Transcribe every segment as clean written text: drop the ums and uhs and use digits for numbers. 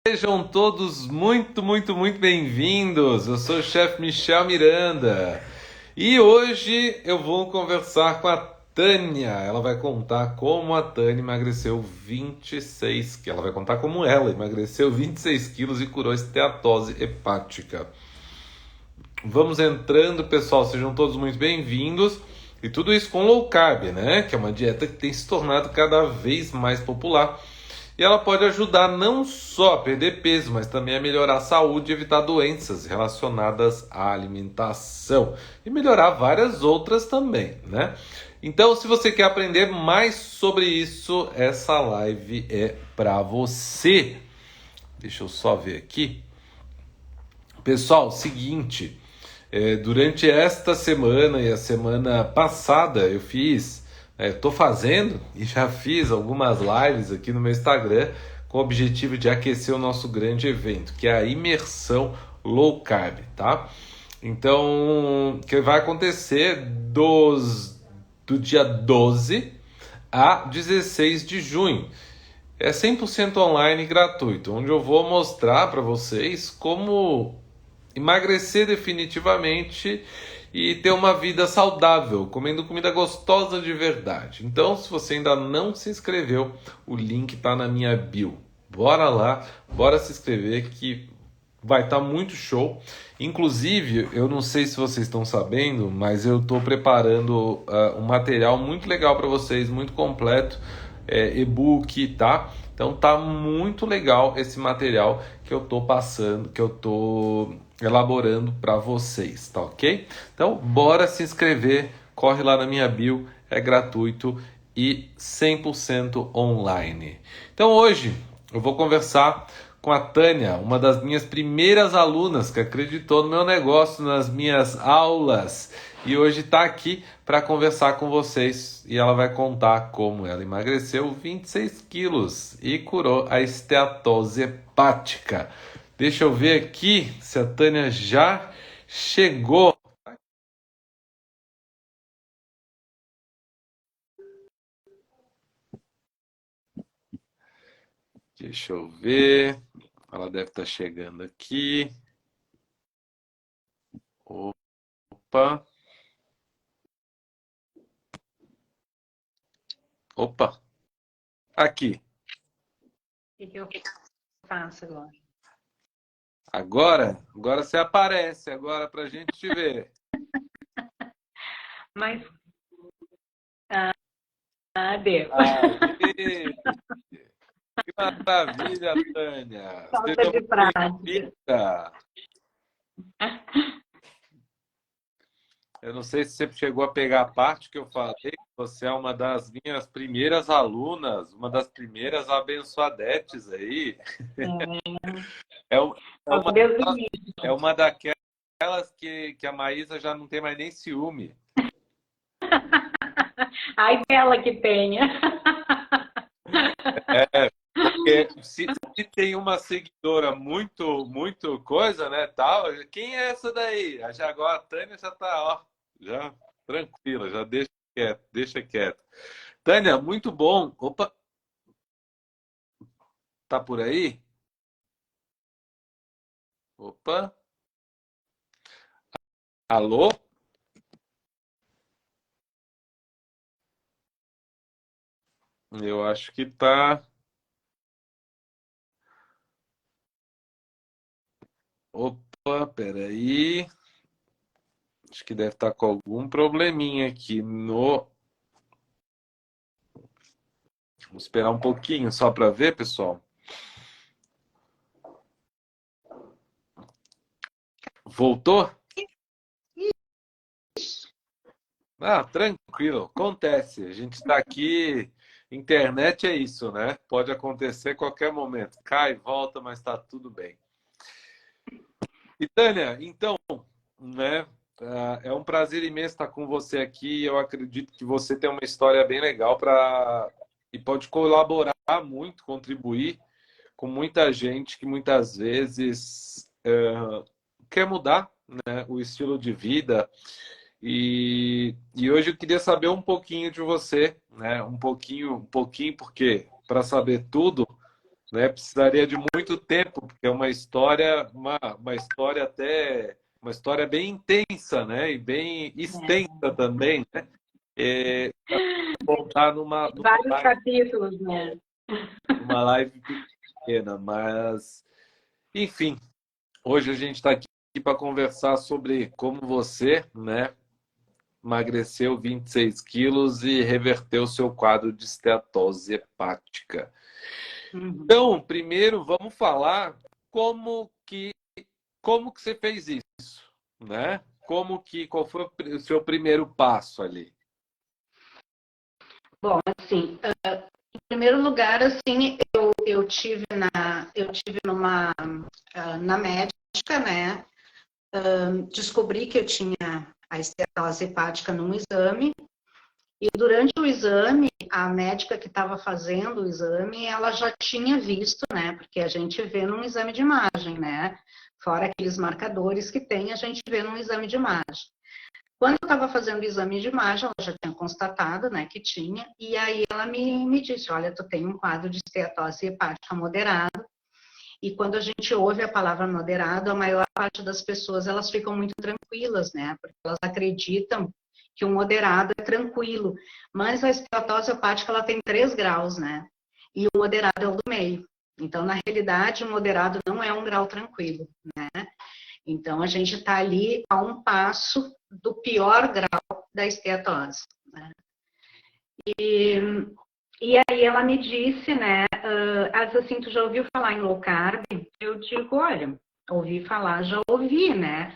Sejam todos muito bem-vindos. Eu sou o chefe Michel Miranda e hoje eu vou conversar com a Tânia. Ela vai contar como a Tânia emagreceu 26 quilos. Ela vai contar como ela emagreceu 26 quilos e curou esteatose hepática. Vamos entrando, pessoal. Sejam todos muito bem-vindos. E tudo isso com low carb, né? Que é uma dieta que tem se tornado cada vez mais popular. E ela pode ajudar não só a perder peso, mas também a melhorar a saúde e evitar doenças relacionadas à alimentação. E melhorar várias outras também, né? Então, se você quer aprender mais sobre isso, essa live é para você. Deixa eu só ver aqui. Pessoal, seguinte, durante esta semana e a semana passada eu fiz, estou fazendo e já fiz algumas lives aqui no meu Instagram com o objetivo de aquecer o nosso grande evento, que é a imersão low carb, tá? Então, que vai acontecer do dia 12 a 16 de junho. É 100% online e gratuito, onde eu vou mostrar para vocês como emagrecer definitivamente e ter uma vida saudável, comendo comida gostosa de verdade. Então, se você ainda não se inscreveu, o link está na minha bio. Bora lá, bora se inscrever que vai estar muito show. Inclusive, eu não sei se vocês estão sabendo, mas eu estou preparando um material muito legal para vocês, muito completo, e-book, tá? Então tá muito legal esse material que eu tô passando, que eu tô elaborando para vocês, tá ok? Então bora se inscrever, corre lá na minha bio, é gratuito e 100% online. Então hoje eu vou conversar com a Tânia, uma das minhas primeiras alunas que acreditou no meu negócio, nas minhas aulas, e hoje está aqui para conversar com vocês. E ela vai contar como ela emagreceu 26 quilos e curou a esteatose hepática. Deixa eu ver aqui se a Tânia já chegou. Deixa eu ver. Ela deve estar chegando aqui. Opa. Opa. Aqui. Que eu faço agora? Agora você aparece agora para a gente te ver. Mas, deu. Aê! Que maravilha, Tânia! Falta Seja de muito prática. bem-vinda! Eu não sei se você chegou a pegar a parte que eu falei, você é uma das minhas primeiras alunas, uma das primeiras abençoadetes aí. É, um- é Ó, uma, Deus me livre. é uma daquelas que a Maísa já não tem mais nem ciúme. Ai, dela que tenha. Porque se tem uma seguidora muito coisa, né, tal, quem é essa daí? Já agora a Tânia já tá, ó, já tranquila, já deixa quieto, deixa quieto. Tânia, muito bom. Opa, tá por aí? Opa, alô? Eu acho que tá. Opa, peraí. Acho que deve estar com algum probleminha aqui no. Vamos esperar um pouquinho só para ver, pessoal. Voltou? Ah, tranquilo, acontece. A gente está aqui. Internet é isso, né? Pode acontecer a qualquer momento. Cai, volta, mas está tudo bem. E Tânia, então, né? É um prazer imenso estar com você aqui. Eu acredito que você tem uma história bem legal para e pode colaborar muito, contribuir com muita gente que muitas vezes quer mudar, né, o estilo de vida. E hoje eu queria saber um pouquinho de você, né? Um pouquinho, porque para saber tudo né? Precisaria de muito tempo, porque é uma história até, uma história bem intensa, né? E bem extensa É. também, né? É, contar Vários capítulos, né? numa live pequena, mas enfim, hoje a gente está aqui para conversar sobre como você, né, emagreceu 26 quilos e reverteu seu quadro de esteatose hepática. Uhum. Então, primeiro vamos falar como que como que você fez isso, né? Qual foi o seu primeiro passo ali? Bom, assim, em primeiro lugar, assim, eu tive na médica, né? Descobri que eu tinha a esteatose hepática num exame. E durante o exame, a médica que estava fazendo o exame, ela já tinha visto, né? Porque a gente vê num exame de imagem, né? Fora aqueles marcadores que tem, a gente vê num exame de imagem. Quando eu estava fazendo o exame de imagem, ela já tinha constatado, né, que tinha, e aí ela me disse, olha, tu tem um quadro de esteatose hepática moderado, e quando a gente ouve a palavra moderado, a maior parte das pessoas, elas ficam muito tranquilas, né, porque elas acreditam que o moderado é tranquilo, mas a esteatose hepática, ela tem 3 graus, né, e o moderado é o do meio. Então, na realidade, o moderado não é um grau tranquilo, né? Então, a gente está ali a um passo do pior grau da esteatose, né? E, e aí ela me disse, né, assim, tu já ouviu falar em low carb? Eu digo, olha, ouvi falar, já ouvi, né?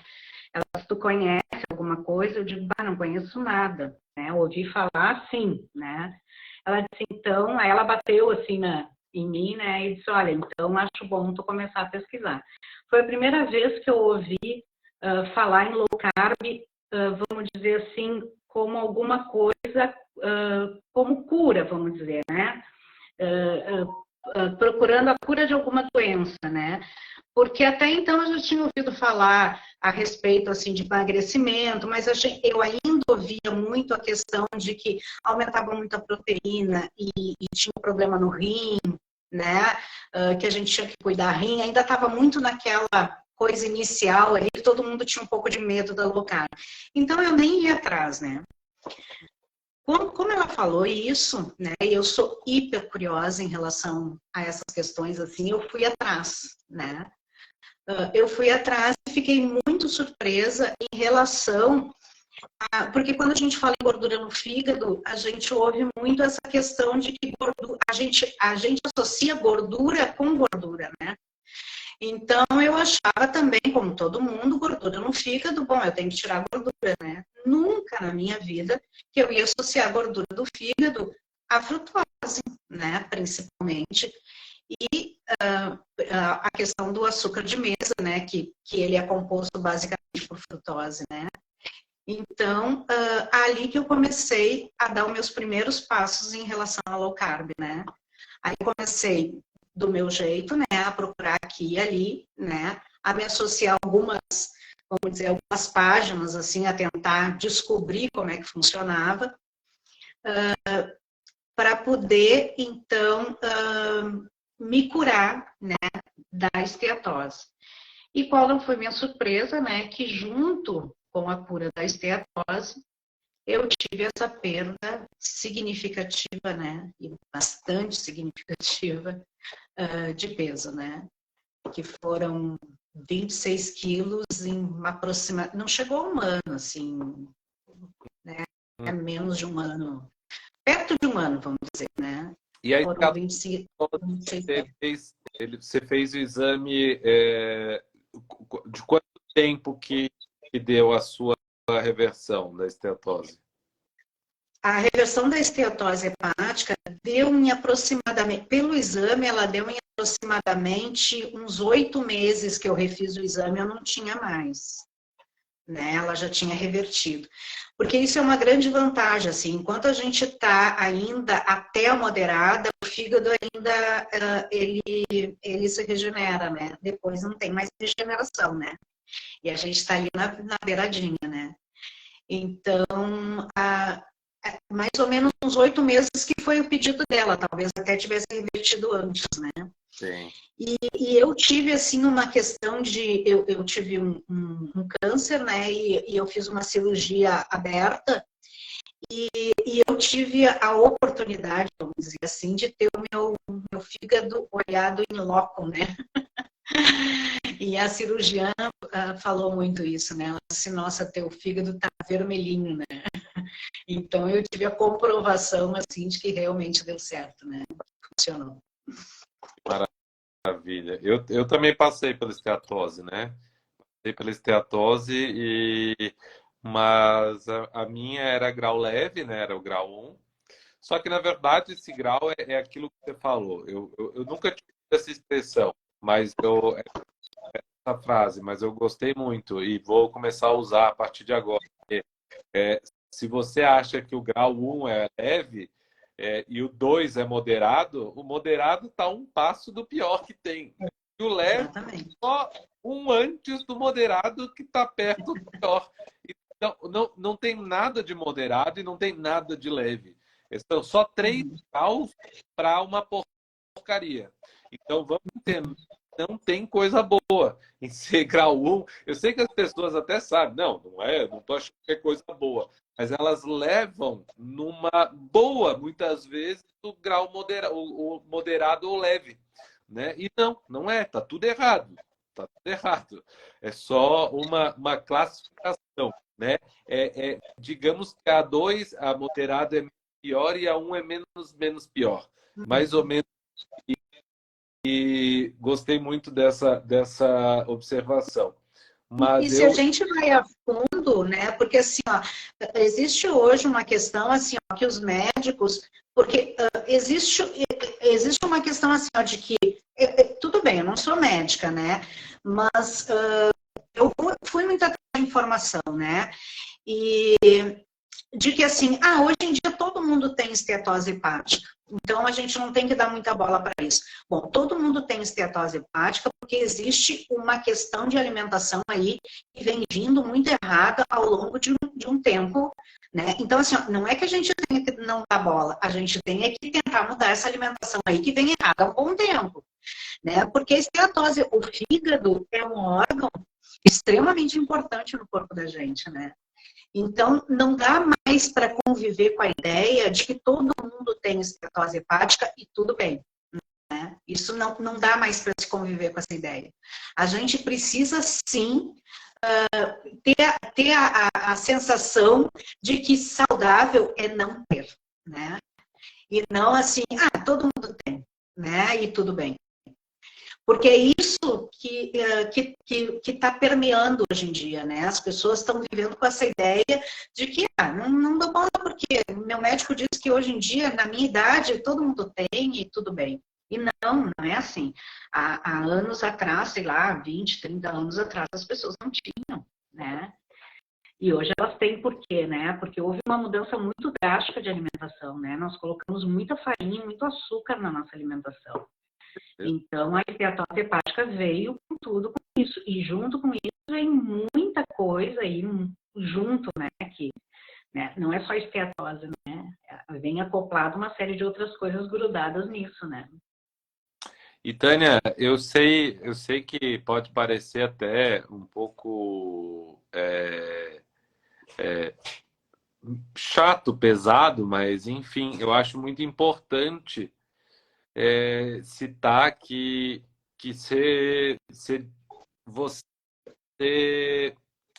Ela, se tu conhece alguma coisa, eu digo, não conheço nada, né? Ouvi falar, sim, né? Ela disse, então, aí ela bateu assim em mim, né? E disse, olha, então acho bom tu começar a pesquisar. Foi a primeira vez que eu ouvi falar em low carb, vamos dizer assim, como alguma coisa, como cura, vamos dizer, né? Procurando a cura de alguma doença, né? Porque até então eu já tinha ouvido falar a respeito assim de emagrecimento, mas eu ainda ouvia muito a questão de que aumentava muito a proteína e tinha um problema no rim, né? Que a gente tinha que cuidar do rim, ainda estava muito naquela coisa inicial ali que todo mundo tinha um pouco de medo da low carb. Então eu nem ia atrás, né? Como ela falou isso, né? E eu sou hiper curiosa em relação a essas questões assim, eu fui atrás, né? Eu fui atrás e fiquei muito surpresa em relação porque quando a gente fala em gordura no fígado, a gente ouve muito essa questão de que a gente associa gordura com gordura, né? Então eu achava também, como todo mundo, gordura no fígado, bom, eu tenho que tirar a gordura, né? Nunca na minha vida que eu ia associar a gordura do fígado à frutose, né? Principalmente. E a questão do açúcar de mesa, né? Que ele é composto basicamente por frutose, né? Então, ali que eu comecei a dar os meus primeiros passos em relação ao low carb, né? Aí comecei do meu jeito, né, a procurar aqui e ali, né, a me associar a algumas, vamos dizer, algumas páginas, assim, a tentar descobrir como é que funcionava, para poder, então, me curar, né, da esteatose. E qual não foi minha surpresa, né, que junto com a cura da esteatose, eu tive essa perda significativa, né, e bastante significativa de peso, né, que foram 26 quilos em não chegou a um ano, assim, né, é menos de um ano, perto de um ano, vamos dizer, né, E aí, foram 25, 26 você fez o exame de quanto tempo que deu a sua reversão da esteatose? A reversão da esteatose hepática deu em aproximadamente, pelo exame, ela deu em aproximadamente uns 8 meses que eu refiz o exame, eu não tinha mais, né? Ela já tinha revertido. Porque isso é uma grande vantagem, assim, enquanto a gente está ainda até a moderada, o fígado ainda, ele se regenera, né? Depois não tem mais regeneração, né? E a gente está ali na beiradinha, né? Então, mais ou menos uns 8 meses que foi o pedido dela, talvez até tivesse revertido antes, né? Sim. E eu tive, assim, uma questão de... Eu tive um câncer, né? E eu fiz uma cirurgia aberta. E eu tive a oportunidade, vamos dizer assim, de ter o meu fígado olhado em loco, né? E a cirurgiã falou muito isso, né? Ela disse, nossa, teu fígado tá vermelhinho, né? Então eu tive a comprovação, assim, de que realmente deu certo, né? Funcionou. Maravilha. Eu também passei pela esteatose, né? Passei pela esteatose mas a minha era grau leve, né? Era o grau 1. Só que, na verdade, esse grau é aquilo que você falou. Eu nunca tive essa expressão, mas essa frase, mas eu gostei muito e vou começar a usar a partir de agora. É, se você acha que o grau 1 é leve, e o 2 é moderado, o moderado está um passo do pior que tem. E o leve Exatamente. só um antes do moderado que está perto do pior. Então, não tem nada de moderado e não tem nada de leve. São só 3 graus para uma porcaria. Então, vamos entender. Não tem coisa boa em ser grau 1. Eu sei que as pessoas até sabem. Não é, não estou achando que é coisa boa. Mas elas levam numa boa, muitas vezes, o grau o moderado ou leve. Né? E não é. Está tudo errado. Está tudo errado. É só uma classificação. Né? Digamos que a 2, a moderada é pior e a 1 é menos pior. Mais ou menos. E gostei muito dessa observação. E Mas se a gente vai a fundo, né? Porque assim, ó, existe hoje uma questão assim, ó, que os médicos, porque existe uma questão assim, ó, de que tudo bem, eu não sou médica, né? Mas eu fui muito atrás da informação, né? E de que assim, hoje em dia todo mundo tem esteatose hepática, então a gente não tem que dar muita bola para isso. Bom, todo mundo tem esteatose hepática porque existe uma questão de alimentação aí que vem vindo muito errada ao longo de um tempo, né? Então, assim, não é que a gente tenha que não dar bola, a gente tem que tentar mudar essa alimentação aí que vem errada há um bom tempo, né? Porque a esteatose, o fígado é um órgão extremamente importante no corpo da gente, né? Então, não dá mais para conviver com a ideia de que todo mundo tem esteatose hepática e tudo bem. Né? Isso não dá mais para se conviver com essa ideia. A gente precisa, sim, ter a sensação de que saudável é não ter. Né? E não assim, todo mundo tem, né? E tudo bem. Porque é isso que está permeando hoje em dia, né? As pessoas estão vivendo com essa ideia de que não dou bola porque meu médico disse que hoje em dia, na minha idade, todo mundo tem e tudo bem. E não é assim. Há anos atrás, sei lá, 20, 30 anos atrás, as pessoas não tinham, né? E hoje elas têm por quê, né? Porque houve uma mudança muito drástica de alimentação, né? Nós colocamos muita farinha, muito açúcar na nossa alimentação. Então, a esteatose hepática veio com tudo com isso. E junto com isso vem muita coisa aí junto, né? Que, né, não é só esteatose, né? Vem acoplado uma série de outras coisas grudadas nisso, né? E Tânia, eu sei que pode parecer até um pouco chato, pesado, mas enfim, eu acho muito importante citar que você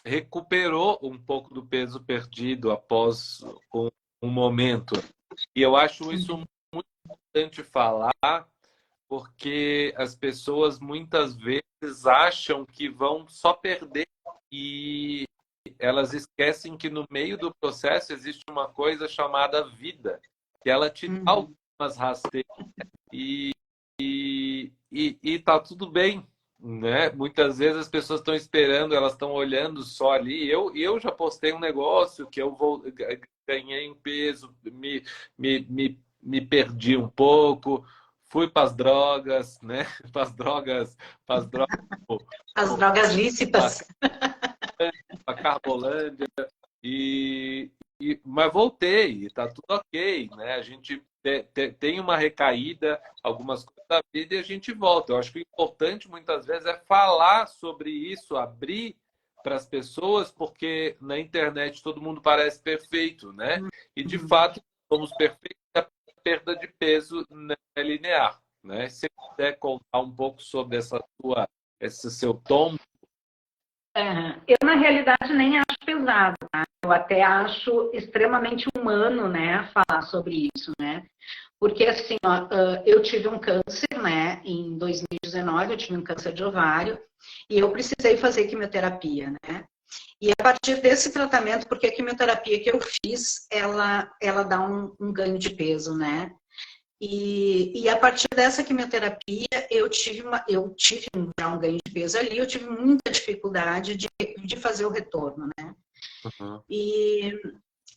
recuperou um pouco do peso perdido após um momento. E eu acho isso muito importante falar, porque as pessoas muitas vezes acham que vão só perder e elas esquecem que no meio do processo existe uma coisa chamada vida, que ela te dá algumas rasteiras e tá tudo bem, né? Muitas vezes as pessoas estão esperando, elas estão olhando só ali. Eu já postei um negócio que ganhei um peso, me perdi um pouco, fui para as drogas, né? Para as drogas, As drogas lícitas. para a Carbolândia e mas voltei, tá tudo ok, né? A gente tem uma recaída, algumas coisas da vida e a gente volta. Eu acho que o importante muitas vezes é falar sobre isso, abrir para as pessoas, porque na internet todo mundo parece perfeito, né? E de Uhum. fato somos perfeitos, a perda de peso não é linear, né? Se você puder contar um pouco sobre esse seu tom. Eu, na realidade, nem acho pesado, tá? Eu até acho extremamente humano, né, falar sobre isso, né? Porque, assim, ó, eu tive um câncer, né, em 2019, eu tive um câncer de ovário, e eu precisei fazer quimioterapia, né? E a partir desse tratamento, porque a quimioterapia que eu fiz, ela dá um ganho de peso, né? E a partir dessa quimioterapia, eu tive já um ganho de peso ali, eu tive muita dificuldade de fazer o retorno, né? Uhum.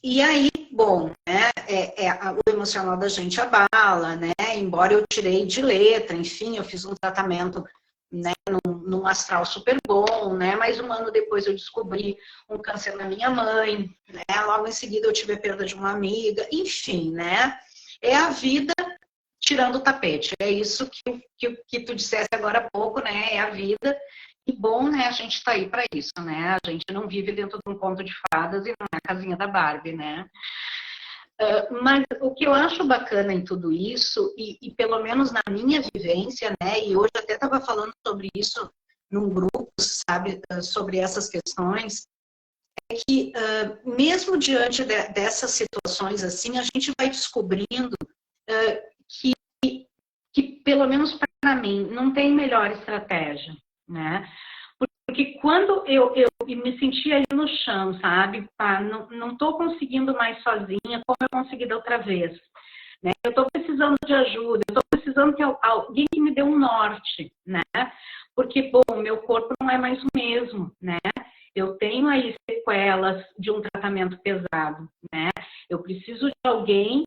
E aí, bom, né, o emocional da gente abala, né? Embora eu tirei de letra, enfim, eu fiz um tratamento, né, num astral super bom, né? Mas um ano depois eu descobri um câncer na minha mãe, né? Logo em seguida eu tive a perda de uma amiga, enfim, né? É a vida tirando o tapete. É isso que tu disseste agora há pouco, né? É a vida. E bom, né? A gente está aí para isso, né? A gente não vive dentro de um conto de fadas e não é a casinha da Barbie, né? Mas o que eu acho bacana em tudo isso, e pelo menos na minha vivência, né? E hoje até estava falando sobre isso num grupo, sabe? Sobre essas questões, é que mesmo diante dessas situações assim, a gente vai descobrindo que pelo menos para mim, não tem melhor estratégia, né? Porque quando eu me sentia ali no chão, sabe? Pá, não estou conseguindo mais sozinha, como eu consegui da outra vez. Né? Eu estou precisando de ajuda, eu estou precisando que alguém que me dê um norte, né? Porque, bom, meu corpo não é mais o mesmo, né? Eu tenho aí sequelas de um tratamento pesado, né? Eu preciso de alguém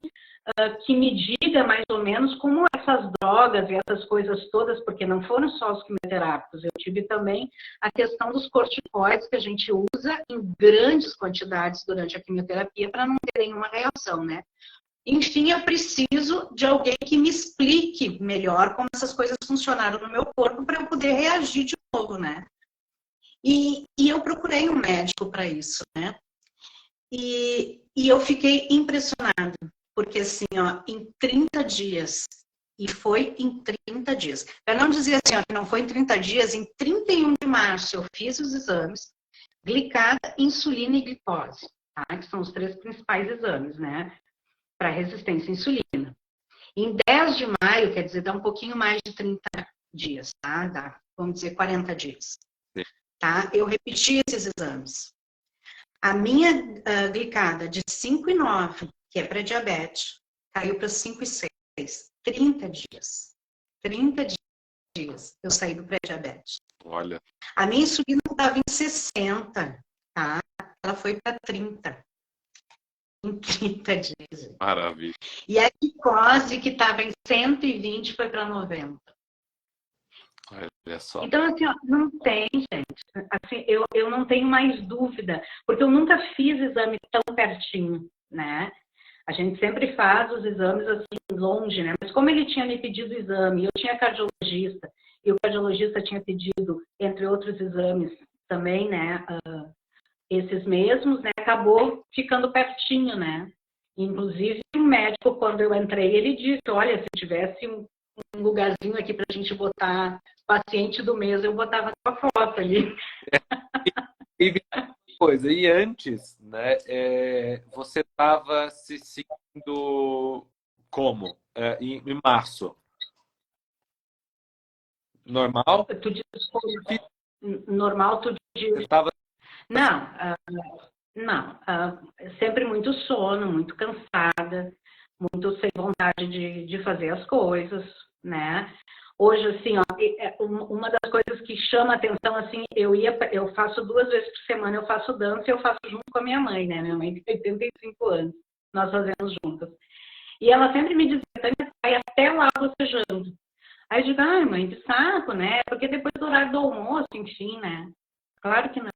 que me diga mais ou menos como essas drogas e essas coisas todas, porque não foram só os quimioterápicos, eu tive também a questão dos corticoides que a gente usa em grandes quantidades durante a quimioterapia para não ter nenhuma reação, né? Enfim, eu preciso de alguém que me explique melhor como essas coisas funcionaram no meu corpo para eu poder reagir de novo, né? E eu procurei um médico para isso, né? E eu fiquei impressionada, porque assim, ó, em 30 dias, e foi em 30 dias. Para não dizer assim, ó, que não foi em 30 dias, em 31 de março eu fiz os exames, glicada, insulina e glicose, tá? Que são os três principais exames, né? Para resistência à insulina. Em 10 de maio, quer dizer, dá um pouquinho mais de 30 dias, tá? Dá, vamos dizer, 40 dias. Tá? Eu repeti esses exames. A minha glicada de 5,9, que é para diabetes, caiu para 5,6. 30 dias. 30 dias eu saí do pré-diabetes. Olha. A minha insulina estava em 60, tá? Ela foi para 30. Em 30 dias. Maravilha. E a glicose, que estava em 120, foi para 90. Olha só. Então, assim, ó, não tem, gente. Assim, eu não tenho mais dúvida, porque eu nunca fiz exame tão pertinho, né? A gente sempre faz os exames assim, longe, né? Mas como ele tinha me pedido o exame, eu tinha cardiologista, e o cardiologista tinha pedido, entre outros exames também, né? Esses mesmos, né? Acabou ficando pertinho, né? Inclusive, o médico, quando eu entrei, ele disse, olha, se tivesse um lugarzinho aqui para a gente botar paciente do mês, eu botava a foto ali. E coisa, e antes, né, você estava se sentindo como? Em março? Normal? Tu diz, normal, tu diz... Você estava... Não, não. Sempre muito sono, muito cansada, muito sem vontade de fazer as coisas, né? Hoje, assim, ó, uma das coisas que chama atenção, assim, eu faço 2 vezes por semana, eu faço dança e eu faço junto com a minha mãe, né? Minha mãe tem 85 anos, nós fazemos juntas. E ela sempre me dizia, Tânia, vai até lá bocejando. Aí eu digo, ai, mãe, de saco, né? Porque depois do horário do almoço, enfim, né? Claro que não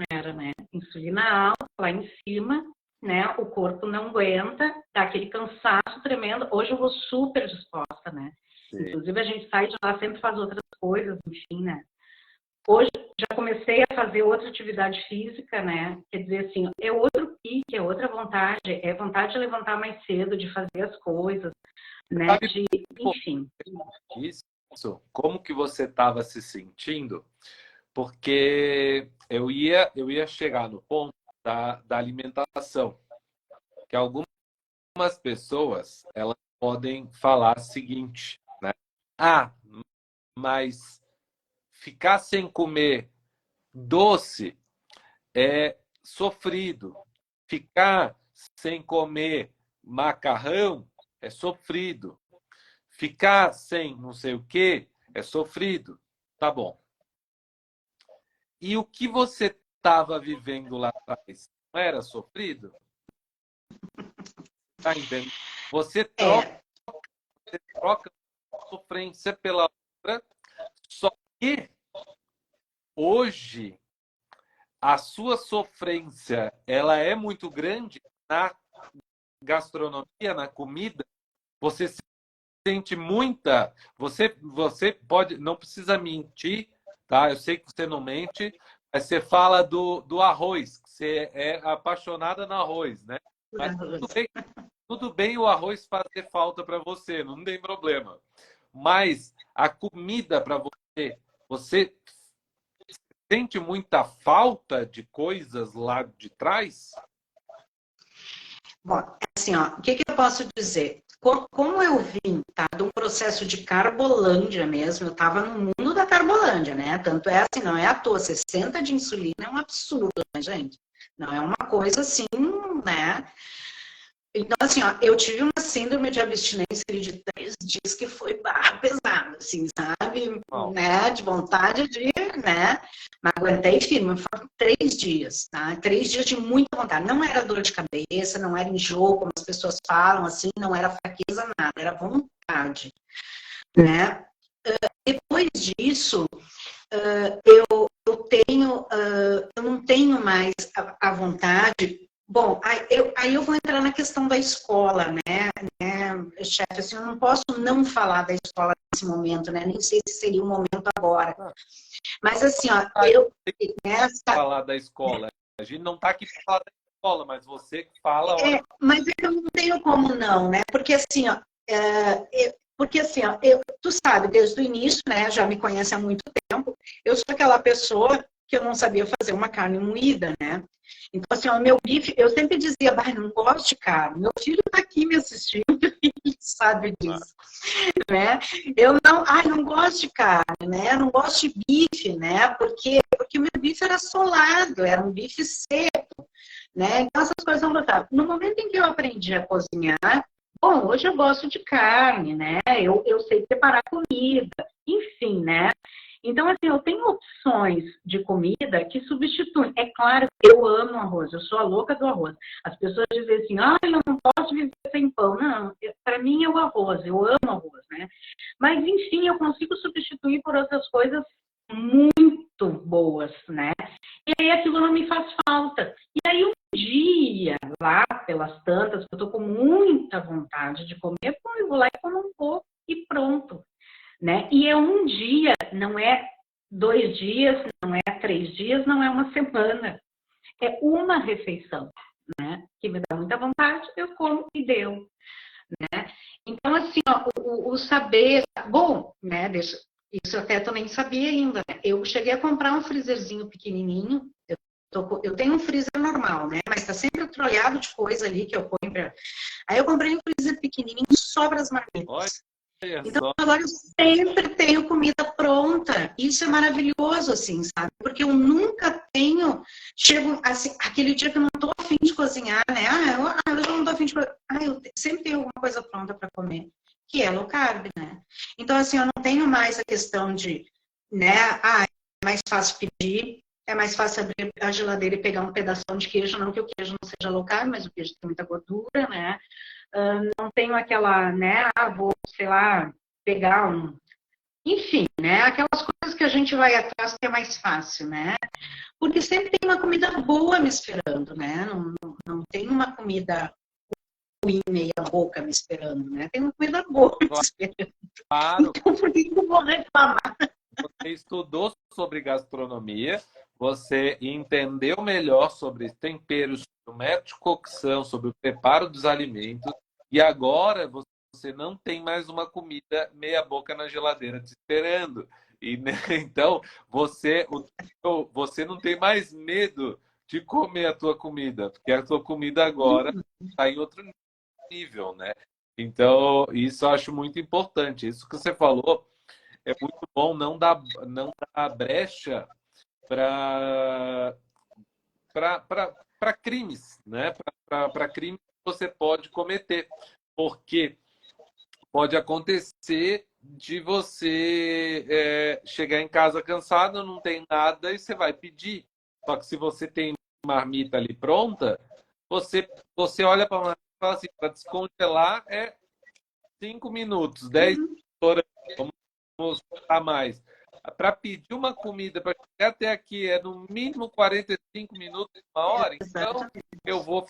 era, né? Insulina alta, lá em cima, né, o corpo não aguenta, dá aquele cansaço tremendo. Hoje eu vou super disposta, né? Sim. Inclusive a gente sai de lá, sempre faz outras coisas, enfim, né? Hoje já comecei a fazer outra atividade física, né? Quer dizer assim, é outro pique, é outra vontade, é vontade de levantar mais cedo, de fazer as coisas, né? Sabe, De, enfim. isso, como que você estava se sentindo? Porque eu ia chegar no ponto da alimentação, que algumas pessoas elas podem falar o seguinte, né? Ah, mas ficar sem comer doce é sofrido. Ficar sem comer macarrão é sofrido. Ficar sem não sei o que é sofrido. Tá bom. E o que você estava vivendo lá atrás não era sofrido? Tá entendendo? Você troca a sofrência pela outra, só que hoje a sua sofrência ela é muito grande na gastronomia, na comida. Você sente muita. Você pode, não precisa mentir, tá? Eu sei que você não mente, mas você fala do arroz, que você é apaixonada no arroz, né? Mas tudo bem o arroz fazer falta para você, não tem problema. Mas a comida para você sente muita falta de coisas lá de trás? Bom, assim, ó, o que que eu posso dizer? Como eu vim, tá, de um processo de carbolândia mesmo, eu estava no mundo da carbolândia, né? Tanto é assim, não é à toa, 60 de insulina é um absurdo, né, gente? Não é uma coisa assim, né? Então, assim, ó, eu tive uma síndrome de abstinência de 3 dias que foi pesado, assim, sabe? Oh. Né? De vontade de, né? Mas aguentei firme, foram 3 dias, tá? 3 dias de muita vontade. Não era dor de cabeça, não era enjoo, como as pessoas falam, assim, não era fraqueza, nada, era vontade, né? Depois disso, eu não tenho mais a vontade. Bom, aí eu vou entrar na questão da escola, né, chefe, assim, eu não posso não falar da escola nesse momento, né, nem sei se seria o momento agora, mas assim, ó, falar da escola, a gente não está aqui para falar da escola, mas você que fala... Mas eu não tenho como não, né, porque assim, ó, tu sabe, desde o início, né, já me conhece há muito tempo, eu sou aquela pessoa que eu não sabia fazer uma carne moída, né? Então, assim, o meu bife, eu sempre dizia, não gosto de carne. Meu filho está aqui me assistindo e sabe disso, né? Eu não gosto de carne, né? Não gosto de bife, né? Porque o meu bife era solado, era um bife seco, né? Então, essas coisas não gostavam. No momento em que eu aprendi a cozinhar, bom, hoje eu gosto de carne, né? Eu sei preparar comida, enfim, né? Então, assim, eu tenho opções de comida que substituem. É claro que eu amo arroz, eu sou a louca do arroz. As pessoas dizem assim, eu não posso viver sem pão. Não, para mim é o arroz, eu amo arroz, né? Mas, enfim, eu consigo substituir por outras coisas muito boas, né? E aí aquilo não me faz falta. E aí um dia, lá pelas tantas, eu tô com muita vontade de comer, eu vou lá e como um pouco e pronto. Né? E é um dia, não é 2 dias, não é 3 dias, não é uma semana. É uma refeição, né? Que me dá muita vontade, eu como e deu. Né? Então, assim, ó, o saber... Bom, né? Isso até eu nem sabia ainda. Né? Eu cheguei a comprar um freezerzinho pequenininho. Eu tenho um freezer normal, né? Mas tá sempre trolhado de coisa ali que eu ponho pra... Aí eu comprei um freezer pequenininho só para as marmitas. Então, agora eu sempre tenho comida pronta. Isso é maravilhoso, assim, sabe? Porque eu nunca tenho... Chego, assim, aquele dia que eu não tô a fim de cozinhar, né? Eu não tô a fim de cozinhar. Eu sempre tenho alguma coisa pronta para comer, que é low carb, né? Então, assim, eu não tenho mais a questão de, né? É mais fácil pedir, é mais fácil abrir a geladeira e pegar um pedaço de queijo, não que o queijo não seja low carb, mas o queijo tem muita gordura, né? Não tenho aquela, né, vou, sei lá, pegar enfim, né? Aquelas coisas que a gente vai atrás que é mais fácil, né? Porque sempre tem uma comida boa me esperando, né? Não tem uma comida ruim, meia boca me esperando, né? Tem uma comida boa me esperando. Claro, Então, por que eu vou reclamar? você estudou sobre gastronomia, você entendeu melhor sobre temperos, sobre o método de cocção, sobre o preparo dos alimentos, e agora você não tem mais uma comida meia boca na geladeira te esperando. E, né, então, você não tem mais medo de comer a tua comida, porque a tua comida agora está em outro nível, né? Então, isso eu acho muito importante. Isso que você falou é muito bom, não dar brecha para crimes, né? Para crimes que você pode cometer, porque pode acontecer de você chegar em casa cansado, não tem nada e você vai pedir. Só que se você tem marmita ali pronta, você olha para a marmita e fala assim, para descongelar é 5 minutos, 10 horas, vamos a mais. Para pedir uma comida, para chegar até aqui, é no mínimo 45 minutos, uma hora. Então, eu vou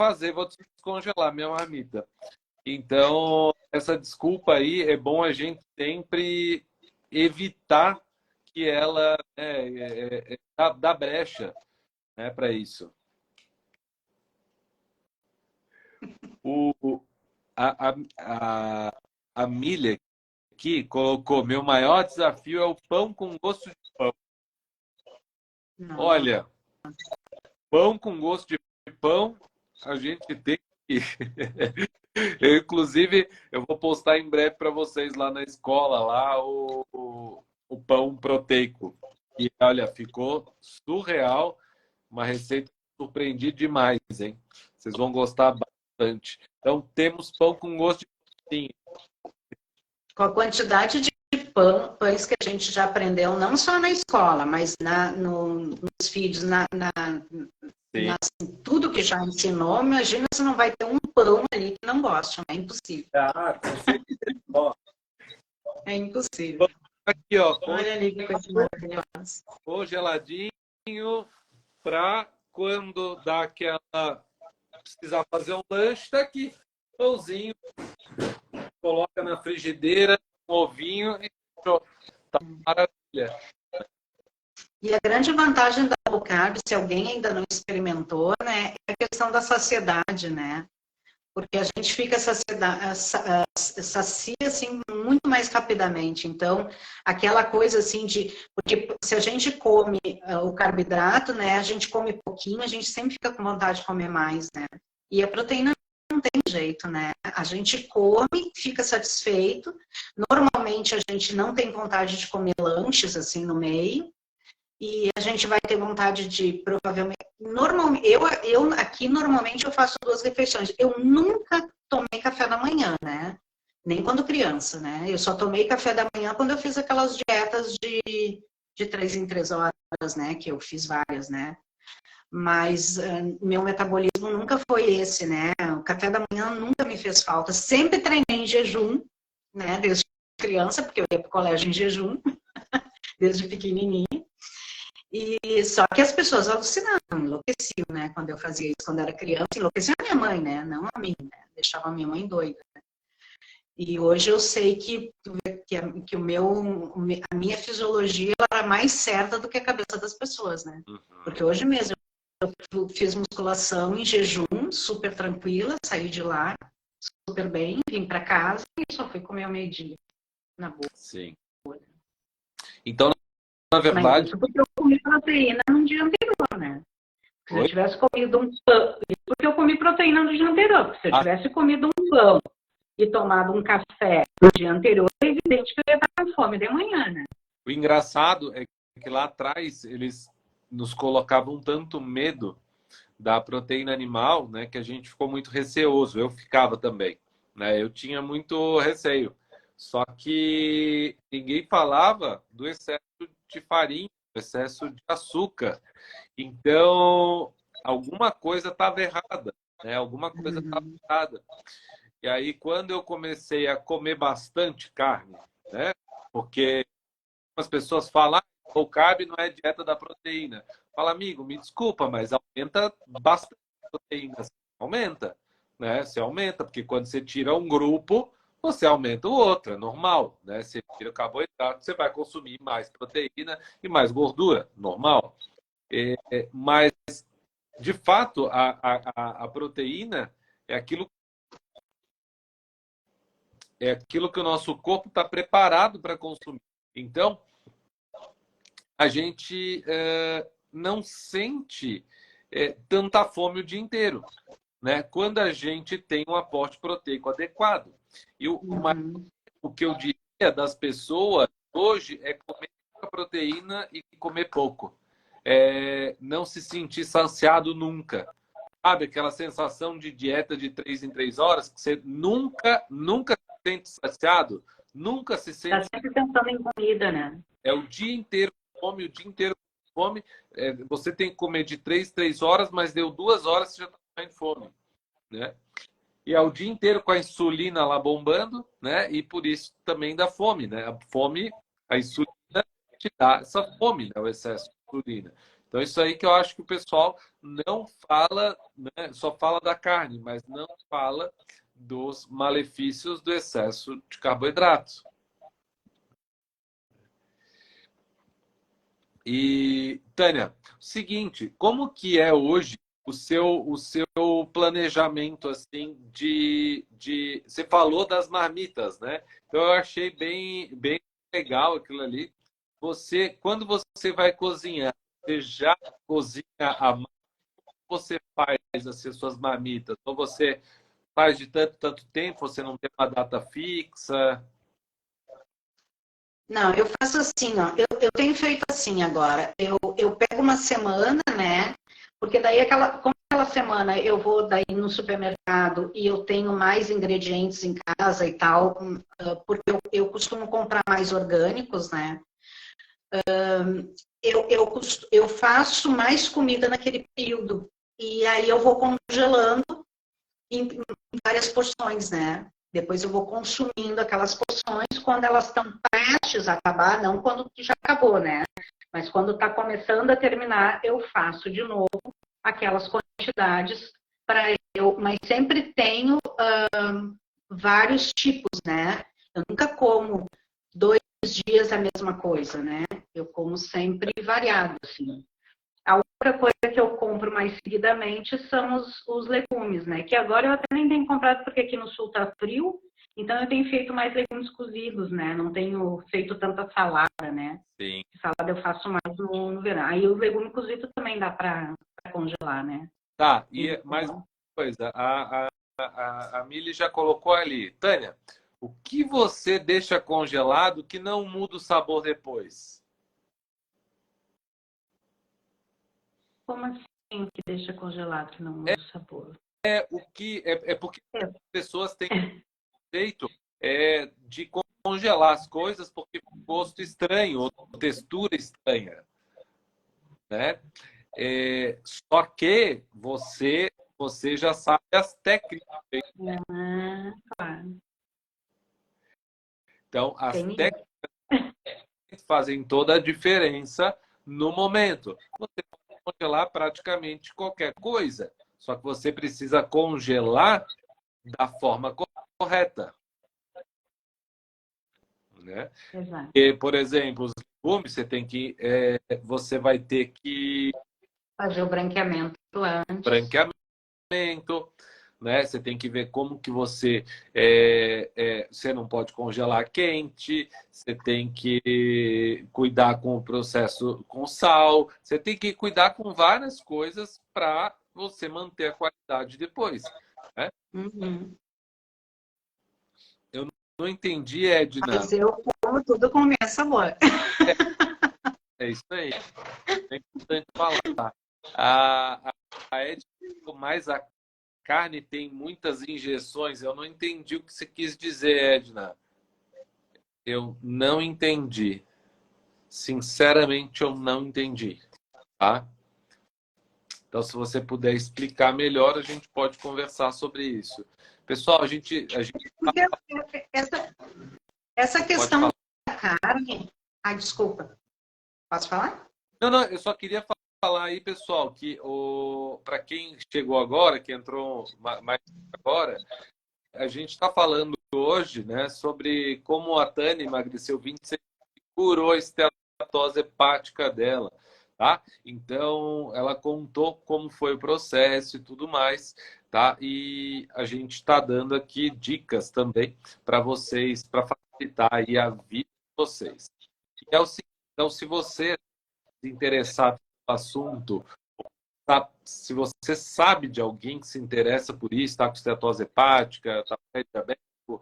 descongelar minha marmita. Então, essa desculpa aí, é bom a gente sempre evitar que ela dá brecha, né, para isso. O, a Milha aqui colocou: meu maior desafio é o pão com gosto de pão. Não. Olha, pão com gosto de pão, a gente tem que. Inclusive, eu vou postar em breve para vocês lá na escola, lá o pão proteico. E olha, ficou surreal, uma receita que surpreendi demais, hein? Vocês vão gostar bastante. Então, temos pão com gosto de pãozinho. Com a quantidade de pães que a gente já aprendeu, não só na escola, mas nos vídeos, Sim. tudo que já ensinou, imagina se não vai ter um pão ali que não goste, é impossível. Ah, com certeza. Ó, É impossível. aqui, ó, Olha ali que coisa maravilhosa. congeladinho para quando dá aquela precisar fazer um lanche, tá aqui. Pãozinho, coloca na frigideira, um ovinho e pronto. Tá maravilha. E a grande vantagem da low carb, se alguém ainda não experimentou, né, é a questão da saciedade, né? Porque a gente fica sacia assim muito mais rapidamente. Então, aquela coisa assim de, porque se a gente come o carboidrato, né, a gente come pouquinho, a gente sempre fica com vontade de comer mais, né? E a proteína não tem jeito, né? A gente come, fica satisfeito. Normalmente a gente não tem vontade de comer lanches assim no meio. E a gente vai ter vontade de, provavelmente, normalmente, eu aqui normalmente eu faço 2 refeições. Eu nunca tomei café da manhã, né? Nem quando criança, né? Eu só tomei café da manhã quando eu fiz aquelas dietas de 3 em 3 horas, né? Que eu fiz várias, né? Mas meu metabolismo nunca foi esse, né? O café da manhã nunca me fez falta. Sempre treinei em jejum, né? Desde criança, porque eu ia para o colégio em jejum, desde pequenininha. E só que as pessoas alucinavam, enlouqueciam, né? Quando eu fazia isso quando era criança, enlouquecia a minha mãe, né? Não a mim, né? Deixava a minha mãe doida. Né? E hoje eu sei que a minha fisiologia ela era mais certa do que a cabeça das pessoas, né? Porque hoje mesmo eu fiz musculação em jejum, super tranquila, saí de lá super bem, vim para casa e só fui comer ao meio-dia, na boa. Sim. Então, na Mas verdade. isso porque eu comi proteína no dia anterior, né? Se eu tivesse comido um pão, porque eu comi proteína no dia anterior, porque se eu tivesse comido um pão e tomado um café no dia anterior, é evidente que eu ia estar com fome de manhã, né? O engraçado é que lá atrás eles nos colocavam tanto medo da proteína animal, né, que a gente ficou muito receoso. Eu ficava também, né? Eu tinha muito receio. Só que ninguém falava do excesso de farinha, do excesso de açúcar. Então, alguma coisa estava errada, né? Alguma coisa estava errada. E aí, quando eu comecei a comer bastante carne, né? Porque as pessoas falam, low carb não é dieta da proteína. Fala, amigo, me desculpa, mas aumenta bastante a proteína. Aumenta, né? Você aumenta, porque quando você tira um grupo, você aumenta o outro, é normal, né? Você tira o carboidrato, você vai consumir mais proteína e mais gordura, normal. Mas, de fato, a proteína é aquilo que o nosso corpo está preparado para consumir. Então, a gente não sente tanta fome o dia inteiro, né? Quando a gente tem um aporte proteico adequado. E o que eu diria das pessoas hoje é comer muita proteína e comer pouco. Não se sentir saciado nunca. Sabe aquela sensação de dieta de 3 em 3 horas que você nunca se sente saciado? Nunca se sente. Está sempre pensando em comida, né? É o dia inteiro com fome, o dia inteiro com fome. Você tem que comer de 3 horas, mas deu 2 horas você já está com fome, né? E é o dia inteiro com a insulina lá bombando, né? E por isso também dá fome, né? A fome, a insulina te dá essa fome, né? O excesso de insulina. Então, isso aí que eu acho que o pessoal não fala, né? Só fala da carne, mas não fala dos malefícios do excesso de carboidratos. E, Tânia, seguinte, como que é hoje o seu planejamento assim você falou das marmitas, né? Então eu achei bem legal aquilo ali. Quando você vai cozinhar, você já cozinha a massa, ou você faz as suas marmitas? Ou você faz de tanto tempo, você não tem uma data fixa? Não, eu faço assim, ó. Eu tenho feito assim agora. Eu pego uma semana, né? Porque daí como aquela semana eu vou daí no supermercado e eu tenho mais ingredientes em casa e tal, porque eu costumo comprar mais orgânicos, né? Eu faço mais comida naquele período. E aí eu vou congelando em várias porções, né? Depois eu vou consumindo aquelas porções quando elas estão prestes a acabar, não quando já acabou, né? Mas quando está começando a terminar, eu faço de novo aquelas quantidades para mas sempre tenho vários tipos, né? Eu nunca como 2 dias a mesma coisa, né? Eu como sempre variado, assim. A outra coisa que eu compro mais seguidamente são os legumes, né? Que agora eu até nem tenho comprado porque aqui no sul tá frio, então eu tenho feito mais legumes cozidos, né? Não tenho feito tanta salada, né? Sim. Salada eu faço mais no verão. Aí o legume cozido também dá para congelar, né? Tá, e mais uma coisa, a Mili já colocou ali. Tânia, o que você deixa congelado que não muda o sabor depois? Como assim o que deixa congelado que não muda o sabor? Porque as pessoas têm jeito de congelar as coisas porque fica um gosto estranho, ou textura estranha, né? Só que você já sabe as técnicas. Claro. Então, as técnicas fazem toda a diferença no momento. Você pode congelar praticamente qualquer coisa, só que você precisa congelar da forma correta, né? Exato. E, por exemplo, os legumes você vai ter que Fazer o branqueamento antes. branqueamento, né? Você tem que ver como que você você não pode congelar quente, você tem que cuidar com o processo com sal, você tem que cuidar com várias coisas para você manter a qualidade depois, né? Uhum. Eu não entendi, Edna. Mas eu como tudo com o mesmo sabor. É isso aí. É importante falar. A Edna, mais a carne tem muitas injeções. Eu não entendi o que você quis dizer, Edna. Eu não entendi. Sinceramente, eu não entendi. Tá? Então, se você puder explicar melhor, a gente pode conversar sobre isso. Pessoal, a gente... Porque essa questão da carne, Ai, desculpa. Posso falar? Não, eu só queria falar aí, pessoal, que para quem chegou agora, que entrou mais agora, a gente está falando hoje, né, sobre como a Tânia emagreceu 26 e curou a esteatose hepática dela, tá? Então, ela contou como foi o processo e tudo mais, tá? E a gente está dando aqui dicas também para vocês, para facilitar aí a vida de vocês. E é o seguinte, então, se você se interessar pelo assunto, tá? Se você sabe de alguém que se interessa por isso, está com esteatose hepática, está com diabético,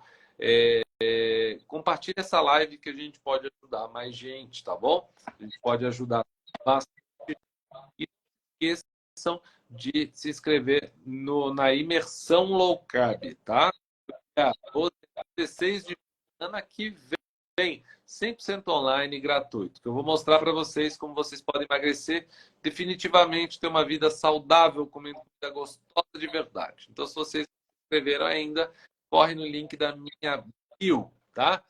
compartilhe essa live que a gente pode ajudar mais gente, tá bom? A gente pode ajudar bastante. E não esqueçam de se inscrever na imersão low carb, tá? Hoje, 16 de semana que vem, 100% online e gratuito. Que eu vou mostrar para vocês como vocês podem emagrecer, definitivamente ter uma vida saudável, comendo comida gostosa de verdade. Então, se vocês se inscreveram ainda, corre no link da minha bio, tá?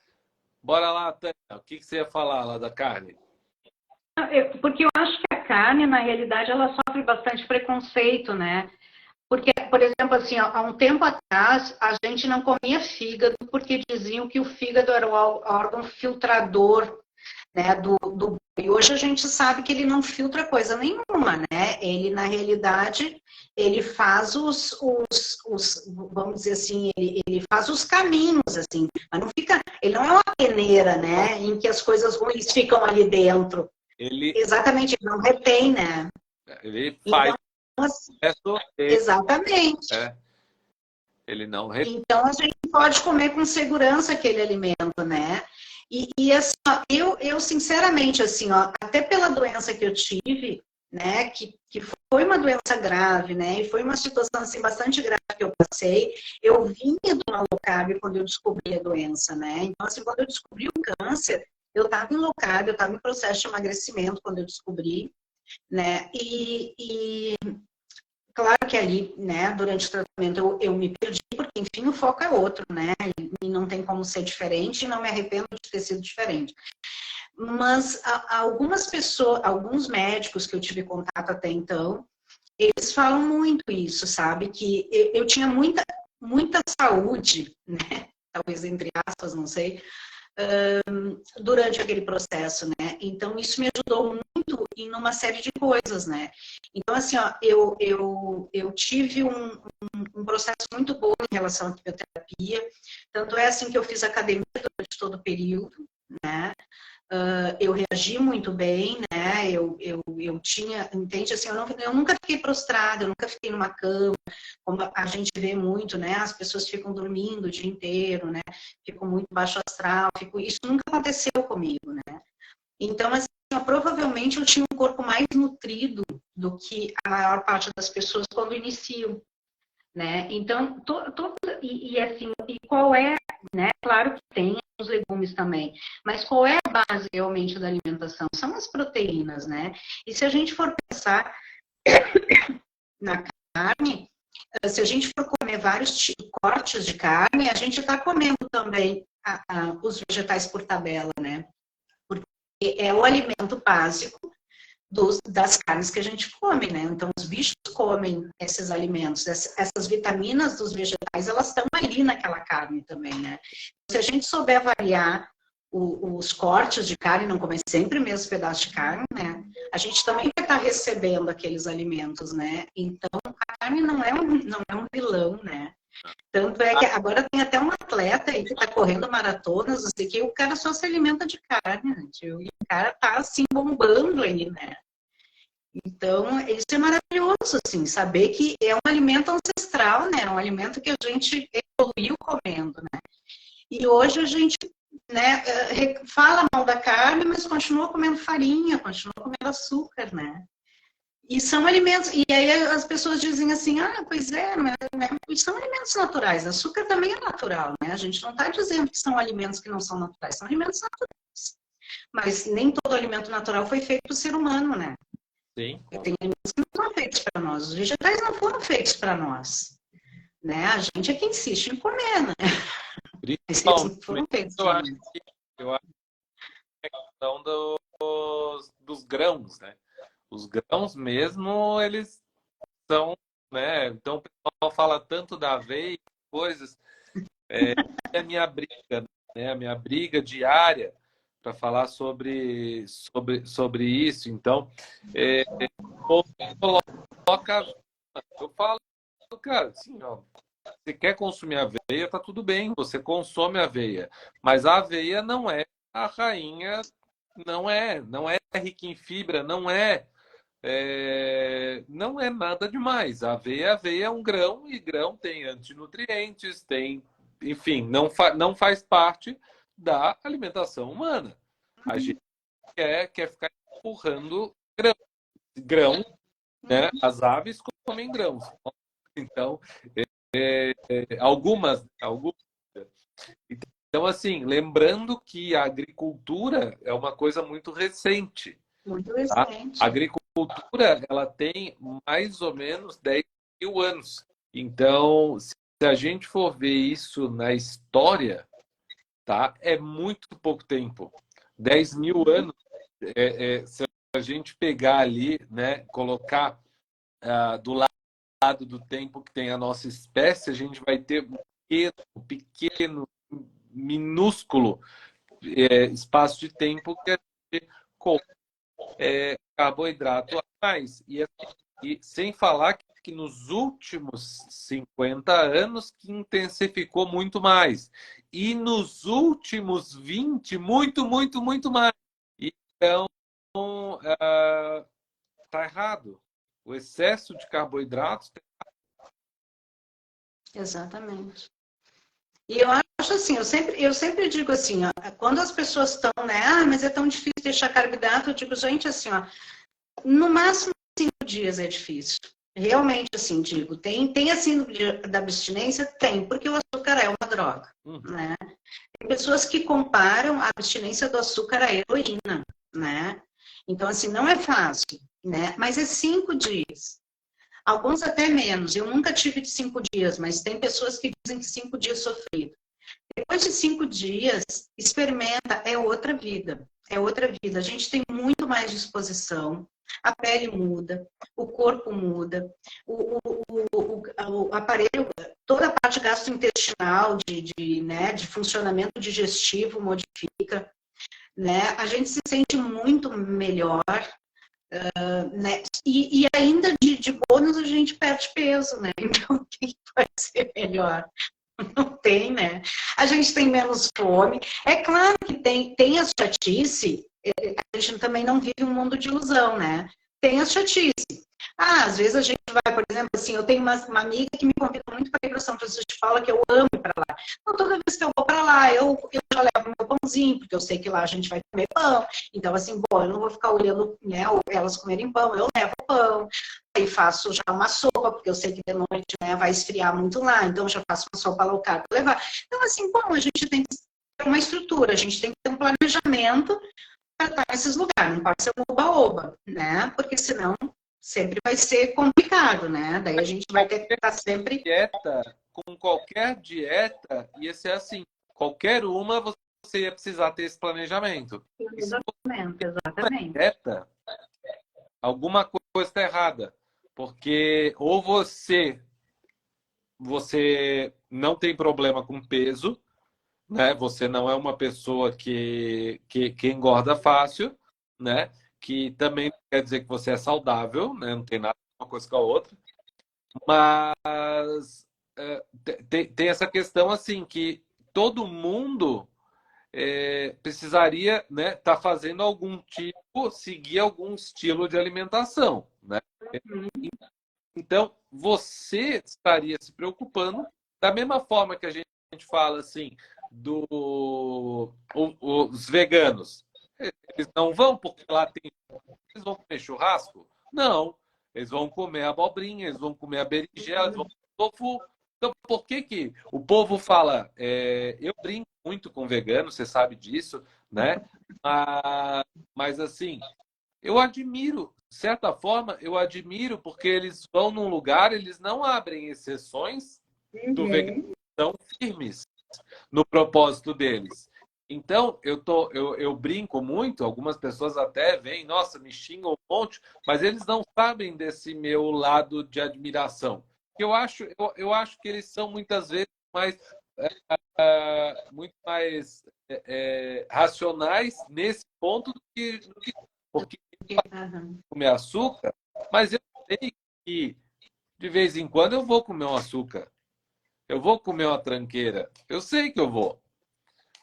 Bora lá, Tânia. O que você ia falar lá da carne? Porque eu acho que a carne, na realidade, ela sofre bastante preconceito, né? Porque, por exemplo, assim, há um tempo atrás, a gente não comia fígado porque diziam que o fígado era o órgão filtrador, né, e hoje a gente sabe que ele não filtra coisa nenhuma, né? Ele, na realidade, ele faz vamos dizer assim, ele faz os caminhos, assim, mas não fica, ele não é uma peneira, né, em que as coisas ruins ficam ali dentro. Exatamente, ele não retém, né? Ele faz. Então, exatamente. Ele não retém. Então, a gente pode comer com segurança aquele alimento, né? E assim, ó, eu sinceramente, assim, ó, até pela doença que eu tive, né, que foi uma doença grave, né, e foi uma situação, assim, bastante grave que eu passei, eu vinha do low carb quando eu descobri a doença, né? Então, assim, quando eu descobri o câncer, eu estava em low carb, eu estava em processo de emagrecimento quando eu descobri, né? E claro que ali, né, durante o tratamento eu me perdi, porque, enfim, o foco é outro, né? E não tem como ser diferente, e não me arrependo de ter sido diferente. Mas algumas pessoas, alguns médicos que eu tive contato até então, eles falam muito isso, sabe? Que eu tinha muita saúde, né? Talvez entre aspas, não sei, durante aquele processo, né? Então, isso me ajudou muito em uma série de coisas, né? Então, assim, ó, eu tive um processo muito bom em relação à quimioterapia, tanto é assim que eu fiz academia durante todo o período, né? Eu reagi muito bem, né? Eu tinha, entende? Assim, eu nunca fiquei prostrada, eu nunca fiquei numa cama, como a gente vê muito, né? As pessoas ficam dormindo o dia inteiro, né? Ficam muito baixo astral, isso nunca aconteceu comigo, né? Então, assim, provavelmente eu tinha um corpo mais nutrido do que a maior parte das pessoas quando iniciam, né? Então, assim, e qual é, né? Claro que tem os legumes também, mas qual é a base realmente da alimentação? São as proteínas, né? E se a gente for pensar na carne, se a gente for comer vários cortes de carne, a gente está comendo também os vegetais por tabela, né? Porque é o alimento básico das carnes que a gente come, né? Então, os bichos comem esses alimentos, essas vitaminas dos vegetais, elas estão ali naquela carne também, né? Se a gente souber avaliar os cortes de carne, não comer sempre o mesmo pedaço de carne, né? A gente também vai estar recebendo aqueles alimentos, né? Então, a carne não é um vilão, né? Tanto é que agora tem até um atleta aí que está correndo maratonas, não sei o que, o cara só se alimenta de carne, gente, e o cara tá assim bombando aí, né? Então, isso é maravilhoso, assim, saber que é um alimento ancestral, né? É um alimento que a gente evoluiu comendo, né? E hoje a gente, né, fala mal da carne, mas continua comendo farinha, continua comendo açúcar, né? E são alimentos, e aí as pessoas dizem assim, pois é, né? São alimentos naturais, açúcar também é natural, né? A gente não está dizendo que são alimentos que não são naturais, são alimentos naturais. Mas nem todo alimento natural foi feito para o ser humano, né? Sim. Tem alimentos que não foram feitos para nós, os vegetais não foram feitos para nós, né? A gente é que insiste em comer, né? Mas eles não foram feitos para nós. Eu acho questão dos grãos, né? Os grãos mesmo, eles são, né? Então o pessoal fala tanto da aveia, coisas. É a minha briga, né? A minha briga diária para falar sobre isso. Então, o povo coloca. Eu falo, cara, assim, ó, você quer consumir aveia, tá tudo bem, você consome aveia. Mas a aveia não é a rainha, não é rica em fibra, não é nada demais. A aveia é um grão e grão tem antinutrientes, tem, enfim, não faz parte da alimentação humana. A gente quer ficar empurrando grão, né? As aves comem grãos. Então, algumas. Então, assim, lembrando que a agricultura é uma coisa muito recente. Muito Tá? A recente. agricultura, ela tem mais ou menos 10 mil anos. Então, se a gente for ver isso na história, tá? É muito pouco tempo. 10 mil anos, se a gente pegar ali, né, colocar do lado do tempo que tem a nossa espécie, a gente vai ter um pequeno, minúsculo espaço de tempo que a gente carboidrato a mais. E sem falar que nos últimos 50 anos que intensificou muito mais. E nos últimos 20, muito, muito, muito mais. Então, tá errado. O excesso de carboidratos. Exatamente. E eu acho assim, eu sempre digo assim, ó, quando as pessoas estão, né, mas é tão difícil deixar carboidrato, eu digo, gente, assim, ó, no máximo 5 dias é difícil. Realmente, assim, digo, tem a síndrome da abstinência? Tem, porque o açúcar é uma droga, né? Tem pessoas que comparam a abstinência do açúcar à heroína, né? Então, assim, não é fácil, né? Mas é 5 dias. Alguns até menos. Eu nunca tive de 5 dias, mas tem pessoas que dizem que 5 dias sofrido. Depois de 5 dias, experimenta, é outra vida. É outra vida. A gente tem muito mais disposição, a pele muda, o corpo muda, o aparelho, toda a parte gastrointestinal, né, de funcionamento digestivo modifica, né? A gente se sente muito melhor, né? E ainda de bônus a gente perde peso, né? Então, o que vai ser melhor? Não tem, né? A gente tem menos fome. É claro que tem as chatice, a gente também não vive um mundo de ilusão, né? Tem as chatice. Às vezes a gente vai, por exemplo, assim, eu tenho uma amiga que me convida muito para ir para São Francisco de Paula, que eu amo ir para lá. Então, toda vez que eu vou para lá, eu já levo meu pãozinho, porque eu sei que lá a gente vai comer pão. Então, assim, bom, eu não vou ficar olhando, né, elas comerem pão, eu levo pão. Aí faço já uma sopa, porque eu sei que de noite, né, vai esfriar muito lá, então já faço uma sopa low carb para levar. Então, assim, bom, a gente tem que ter uma estrutura, a gente tem que ter um planejamento para estar nesses lugares, não pode ser um oba-oba, né? Porque senão sempre vai ser complicado, né? Daí a gente vai ter que estar sempre. Com qualquer dieta, ia ser assim. Qualquer uma, você ia precisar ter esse planejamento. Exatamente. Dieta, alguma coisa está errada. Porque ou você não tem problema com peso, né? Você não é uma pessoa que engorda fácil, né? Que também quer dizer que você é saudável, né? Não tem nada uma coisa com a outra. Mas tem essa questão assim que todo mundo precisaria, né, tá fazendo algum tipo, seguir algum estilo de alimentação, né? Então, você estaria se preocupando da mesma forma que a gente fala assim os veganos. Eles não vão porque lá tem. Eles vão comer churrasco? Não. Eles vão comer abobrinha, eles vão comer a berinjela, eles vão comer tofu. Então, por que que o povo fala? Eu brinco muito com vegano, você sabe disso, né? Mas assim, eu admiro, de certa forma, eu admiro porque eles vão num lugar, eles não abrem exceções do vegano, são firmes no propósito deles. Então, eu brinco muito, algumas pessoas até vêm, nossa, me xingam um monte, mas eles não sabem desse meu lado de admiração. Eu acho que eles são muitas vezes mais, muito mais racionais nesse ponto do que porque Aham. comer açúcar, mas eu sei que de vez em quando eu vou comer um açúcar, eu vou comer uma tranqueira, eu sei que eu vou.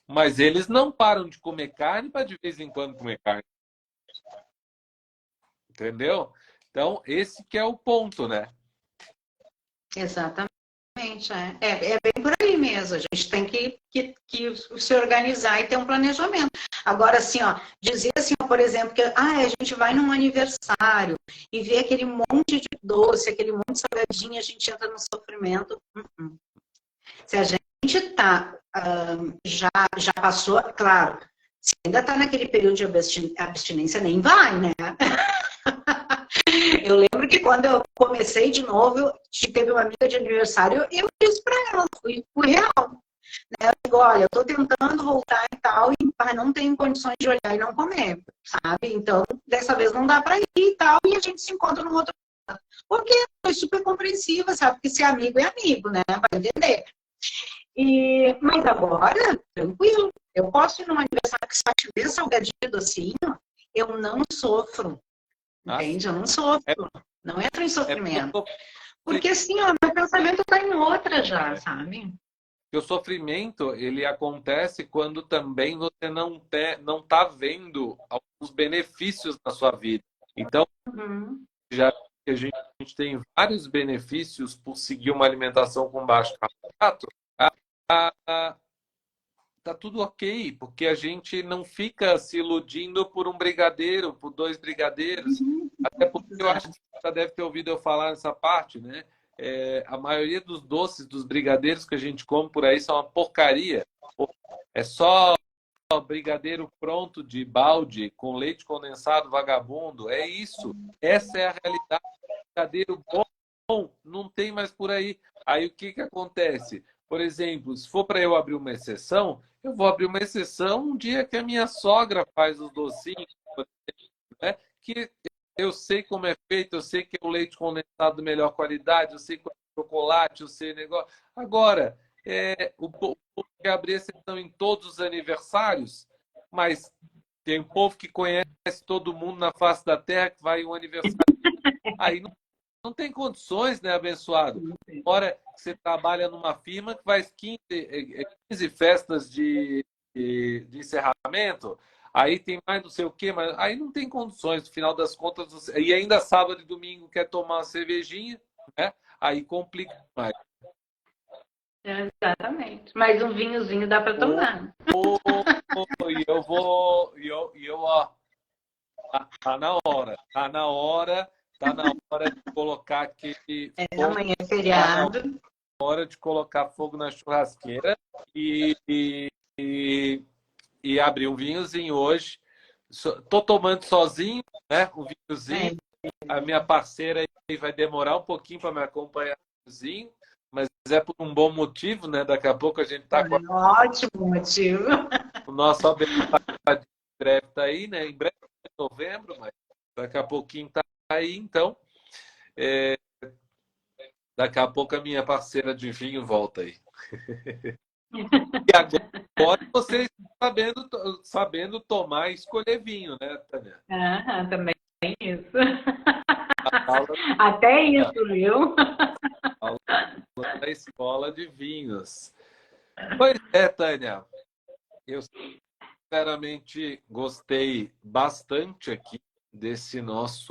Mas eles não param de comer carne para de vez em quando comer carne, entendeu? Então, esse que é o ponto, né? Exatamente. É bem por aí mesmo. A gente tem que se organizar e ter um planejamento. Agora, assim, ó, dizer assim, ó, por exemplo, que a gente vai num aniversário e vê aquele monte de doce, aquele monte de salgadinho, a gente entra no sofrimento. Se a gente tá, já passou, claro, se ainda está naquele período de abstinência, nem vai, né? Eu lembro que quando eu comecei de novo, teve uma amiga de aniversário, eu disse para ela, fui real. Né? Eu digo, olha, eu estou tentando voltar e tal, e não tenho condições de olhar e não comer, sabe? Então, dessa vez não dá para ir e tal, e a gente se encontra no outro. Porque foi super compreensiva, sabe? Porque se amigo é amigo, né? Vai entender. Mas agora, tranquilo, eu posso ir num aniversário que só tiver salgadinho docinho, eu não sofro, Assim, entende? Eu não é, sofro, não entro em é porque sofrimento. Porque assim, ó, meu pensamento está em outra já, sabe? o sofrimento ele acontece quando também você não tá vendo alguns benefícios na sua vida. Então, Uhum. já que a gente tem vários benefícios por seguir uma alimentação com baixo carboidrato, a, tá tudo ok, porque a gente não fica se iludindo por um brigadeiro, por dois brigadeiros. Uhum. Até porque eu acho Exato. que você já deve ter ouvido eu falar nessa parte, né? A maioria dos doces, dos brigadeiros que a gente come por aí são uma porcaria. É só brigadeiro pronto de balde, com leite condensado vagabundo. É isso. Essa é a realidade. Brigadeiro bom não tem mais por aí. Aí o que que acontece? Por exemplo, se for para eu abrir uma exceção, eu vou abrir uma exceção um dia que a minha sogra faz os docinhos, né? Que eu sei como é feito, eu sei que é o leite condensado de melhor qualidade, eu sei que é o chocolate, eu sei o negócio. Agora, o povo quer abrir exceção em todos os aniversários, mas tem um povo que conhece todo mundo na face da terra que vai em um aniversário. Aí não tem condições, né, abençoado? Fora que você trabalha numa firma que faz 15 festas de encerramento, aí tem mais não sei o quê, mas aí não tem condições, no final das contas, e ainda sábado e domingo quer tomar uma cervejinha, né? Aí complica mais. Exatamente. Mas um vinhozinho dá para Ô, tomar. ô, e eu vou, ó, tá na hora de colocar aquele fogo, Amanhã é tá na feriado. hora de colocar fogo na churrasqueira e, e, e, e abrir um vinhozinho hoje. Tô tomando sozinho, né? Um vinhozinho. É, A minha parceira aí vai demorar um pouquinho para me acompanhar no vinhozinho, mas é por um bom motivo, né? Daqui a pouco a gente tá com ótimo motivo. o nosso abençoado em breve tá aí, né? Em breve, em novembro, mas daqui a pouquinho tá aí, então. é, Daqui a pouco a minha parceira de vinho volta aí. E agora vocês sabendo tomar e escolher vinho, né, Tânia? Também isso. Aula, Até isso, viu? aula da escola de vinhos. Pois é, Tânia. Eu sinceramente gostei bastante aqui desse nosso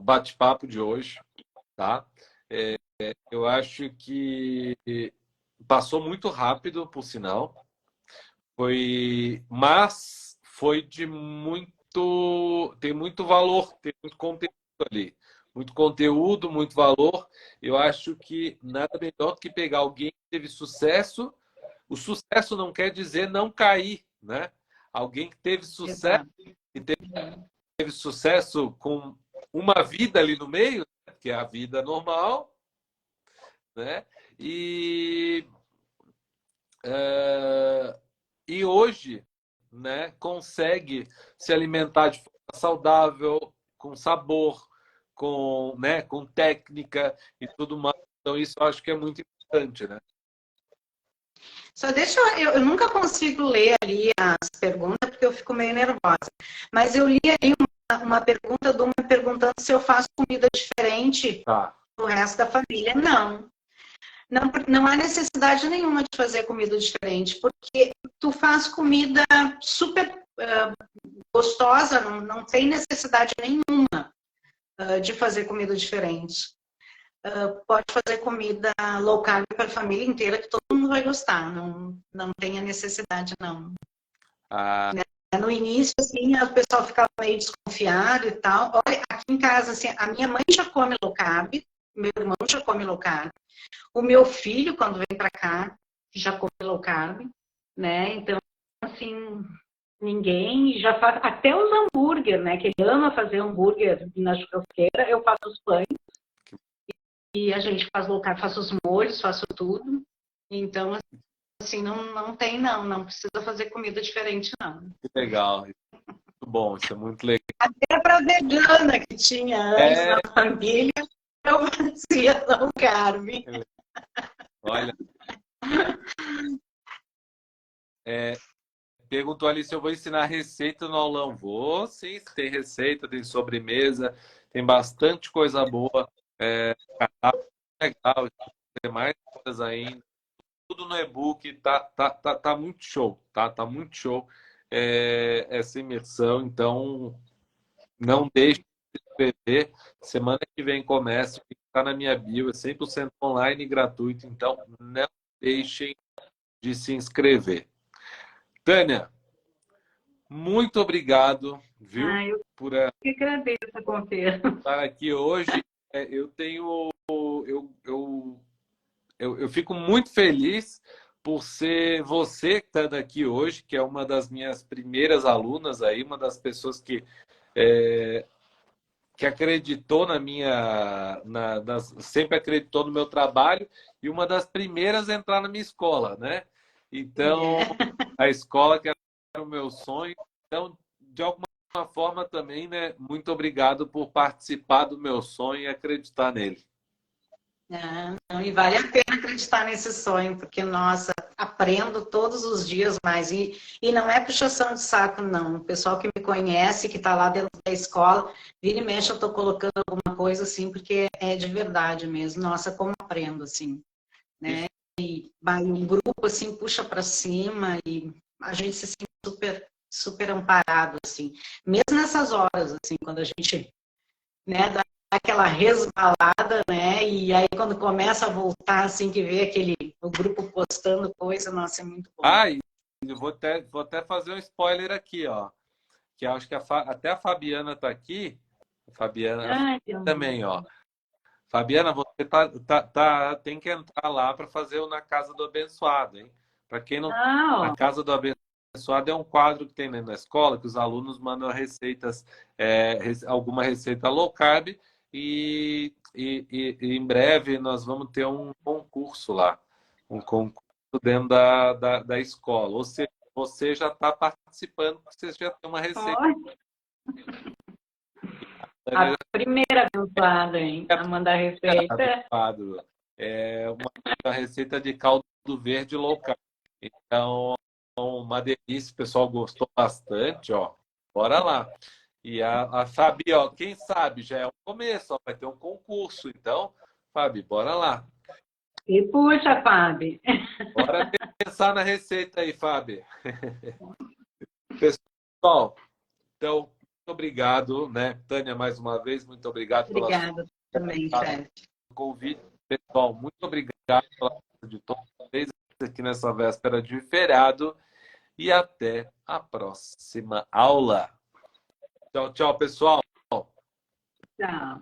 bate-papo de hoje, tá? Eu acho que passou muito rápido, por sinal. Mas foi de muito, tem muito valor, tem muito conteúdo ali, muito conteúdo, muito valor. Eu acho que nada melhor do que pegar alguém que teve sucesso. O sucesso não quer dizer não cair, né? Alguém que teve sucesso, Exato. que teve sucesso com uma vida ali no meio, né? Que é a vida normal, né? E e hoje, né, consegue se alimentar de forma saudável, com sabor, né, com técnica e tudo mais. Então, isso eu acho que é muito importante, né? Só deixa eu nunca consigo ler ali as perguntas porque eu fico meio nervosa. Mas eu li ali uma pergunta de uma perguntando se eu faço comida diferente Tá. do resto da família. Não. Não, não há necessidade nenhuma de fazer comida diferente, porque tu faz comida super gostosa, não tem necessidade nenhuma de fazer comida diferente. Pode fazer comida low carb para a família inteira, que todo mundo vai gostar. Não tem a necessidade, não. Ah, No início, assim, o pessoal ficava meio desconfiado e tal. Olha, aqui em casa, assim, a minha mãe já come low carb, meu irmão já come low carb. O meu filho, quando vem para cá, já come low carb, né? Então, assim, ninguém já faz. Até os hambúrguer, né? Que ele ama fazer hambúrguer na churrasqueira, eu faço os pães. E a gente faz low carb, faço os molhos, faço tudo. Então, assim, não tem, não precisa fazer comida diferente, não. que legal. Muito bom, isso é muito legal. Até para vegana que tinha antes na família, eu fazia low carb. Olha, perguntou ali se eu vou ensinar receita no aulão. Vou, sim, tem receita, tem sobremesa, tem bastante coisa boa. Cardápio legal, tem mais coisas ainda. Tudo no e-book, tá muito show, tá? Tá muito show essa imersão. Então, não deixe de se inscrever. Semana que vem começa, está na minha bio, é 100% online e gratuito. Então, não deixem de se inscrever. Tânia, muito obrigado, viu, Eu por que agradeço a conversa. estar aqui hoje. Eu tenho, eu fico muito feliz por ser você que está aqui hoje, que é uma das minhas primeiras alunas aí, uma das pessoas que acreditou na minha, sempre acreditou no meu trabalho e uma das primeiras a entrar na minha escola, né? Então, a escola que era o meu sonho. Então, de alguma forma também, né? Muito obrigado por participar do meu sonho e acreditar nele. E vale a pena acreditar nesse sonho, porque, nossa, aprendo todos os dias mais. E não é puxação de saco, não. O pessoal que me conhece, que está lá dentro da escola, vira e mexe, eu estou colocando alguma coisa assim, porque é de verdade mesmo. Nossa, como aprendo, assim, né? E um grupo, assim, puxa para cima e a gente se sente super, super amparado, assim. Mesmo nessas horas, assim, quando a gente, né, dá aquela resbalada, né? E aí quando começa a voltar, assim, que vê o grupo postando coisa, nossa, é muito bom. Ah, e eu vou até fazer um spoiler aqui, ó. Que acho que até a Fabiana está aqui. A Fabiana Ai, também, ó. Deus. Fabiana, você tem que entrar lá para fazer o Na Casa do Abençoado, hein? Para quem não. A Não, Casa do Abençoado é um quadro que tem na escola que os alunos mandam receitas, alguma receita low carb, e em breve nós vamos ter um concurso lá, um concurso dentro da escola. Ou seja, você já está participando, porque você já tem uma receita. a primeira abençoada, hein? A mandar receita. Quadro. É uma receita de caldo verde low carb. Então, uma delícia, o pessoal gostou bastante, ó. Bora lá. E a Fabi, ó, quem sabe já é o começo, ó, vai ter um concurso. Então, Fabi, bora lá. E puxa, Fábio. Bora pensar na receita aí, Fabi. Pessoal, então, muito obrigado, né? Tânia, mais uma vez, muito obrigado pela sua Obrigada também, chefe. convite. Pessoal, muito obrigado pela presença de todos vocês aqui nessa véspera de feriado e até a próxima aula. Tchau, tchau, pessoal. Tchau.